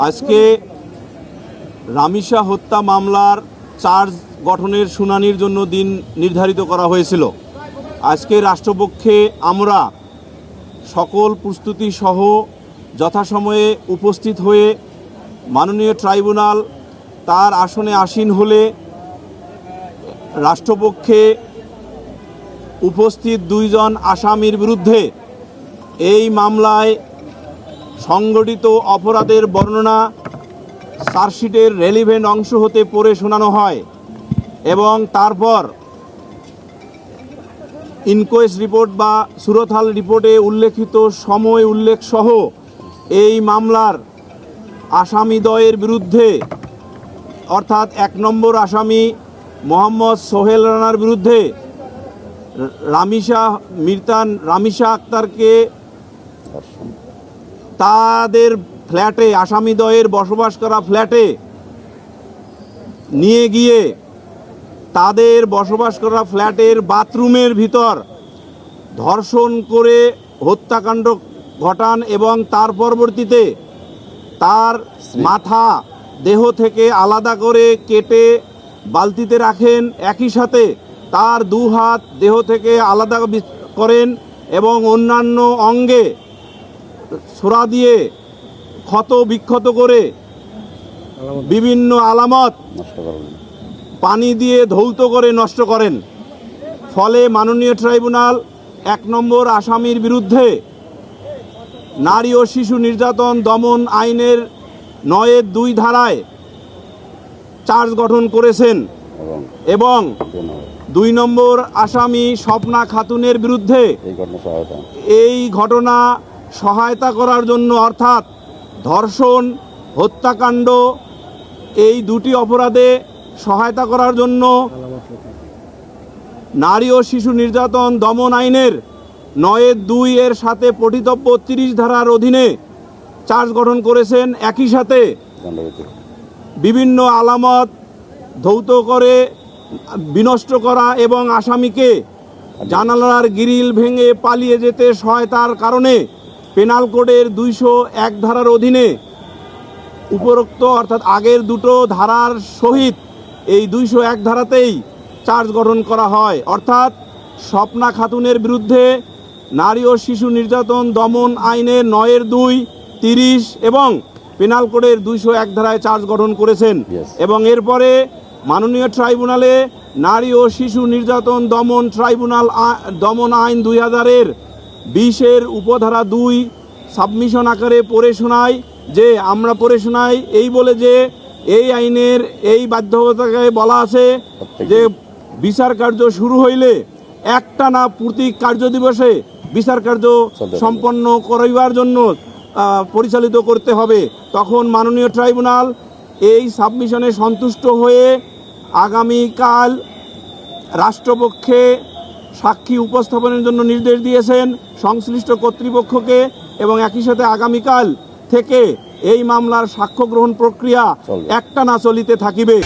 আজকে রামিসা হত্যা মামলার চার্জ গঠনের শুনানির জন্য দিন নির্ধারিত করা হয়েছিল। আজকে রাষ্ট্রপক্ষে আমরা সকল প্রস্তুতি সহ যথাসময়ে উপস্থিত হয়ে মাননীয় ট্রাইব্যুনাল তার আসনে আসীন হলে রাষ্ট্রপক্ষে উপস্থিত দুইজন আসামির বিরুদ্ধে এই মামলায় সংগঠিত অপরাধের বর্ণনা চার্জশিটের রেলিভেন্ট অংশ হতে পড়ে শোনানো হয় এবং তারপর ইনকোয়েস্ট রিপোর্ট বা সুরতহাল রিপোর্টে উল্লেখিত সময় উল্লেখ সহ এই মামলার আসামিদ্বয়ের বিরুদ্ধে অর্থাৎ ১ নম্বর আসামি মোহাম্মদ সোহেল রানার বিরুদ্ধে রামিসা আক্তারকে তাদের ফ্ল্যাটে আসামিদ্বয়ের বসবাস করা ফ্ল্যাটে নিয়ে গিয়ে তাদের বসবাস করা ফ্ল্যাটের বাথরুমের ভিতর ধর্ষণ করে হত্যাকাণ্ড ঘটান এবং তার পরবর্তীতে তার মাথা দেহ থেকে আলাদা করে কেটে বালতিতে রাখেন, একই সাথে তার 2 হাত দেহ থেকে আলাদা করেন এবং অন্যান্য অঙ্গে ছোরা দিয়ে ক্ষত বিক্ষত করে বিভিন্ন আলামত পানি দিয়ে ধৌত করে নষ্ট করেন। ফলে মাননীয় ট্রাইব্যুনাল ১ নম্বর আসামির বিরুদ্ধে নারী ও শিশু নির্যাতন দমন আইনের ৯-২ ধারায় চার্জ গঠন করেছেন এবং ২ নম্বর আসামি স্বপ্না খাতুনের বিরুদ্ধে এই ঘটনা সহায়তা করার জন্য অর্থাৎ ধর্ষণ হত্যাকাণ্ড এই দুটি অপরাধে সহায়তা করার জন্য নারী ও শিশু নির্যাতন দমন আইনের ৯-২ এর সাথে পঠিতব্য ৩০ ধারার অধীনে চার্জ গঠন করেছেন। একই সাথে বিভিন্ন আলামত ধৌত করে বিনষ্ট করা এবং আসামিকে জানালার গ্রিল ভেঙে পালিয়ে যেতে সহায়তার কারণে পেনাল কোডের ২০১ ধারার অধীনে উপরোক্ত অর্থাৎ আগের দুটো ধারার সহিত এই ২০১ ধারাতেই চার্জ গঠন করা হয়। অর্থাৎ স্বপ্না খাতুনের বিরুদ্ধে নারী ও শিশু নির্যাতন দমন আইনের ৯-২, ৩০ এবং পেনাল কোডের ২০১ ধারায় চার্জ গঠন করেছেন এবং এরপরে মাননীয় ট্রাইব্যুনালে নারী ও শিশু নির্যাতন দমন আইন ২০০০-এর ২০-এর উপধারা ২ সাবমিশন আকারে পড়ে শোনায় যে আমরা পড়ে শোনাই এই বলে যে এই আইনের এই বাধ্যবাধকতাকে বলা আছে যে বিচার কার্য শুরু হইলে একটানা প্রতি কার্য দিবসে বিচার কার্য সম্পন্ন করাইবার জন্য পরিচালিত করতে হবে। তখন মাননীয় ট্রাইব্যুনাল এই সাবমিশনে সন্তুষ্ট হয়ে আগামীকাল রাষ্ট্রপক্ষে সাক্ষী উপস্থাপনের জন্য নির্দেশ দিয়েছেন সংশ্লিষ্ট কর্তৃপক্ষকে এবং একই সাথে আগামীকাল থেকে এই মামলার সাক্ষ্য গ্রহণ প্রক্রিয়া একটানা চলিতে থাকিবে।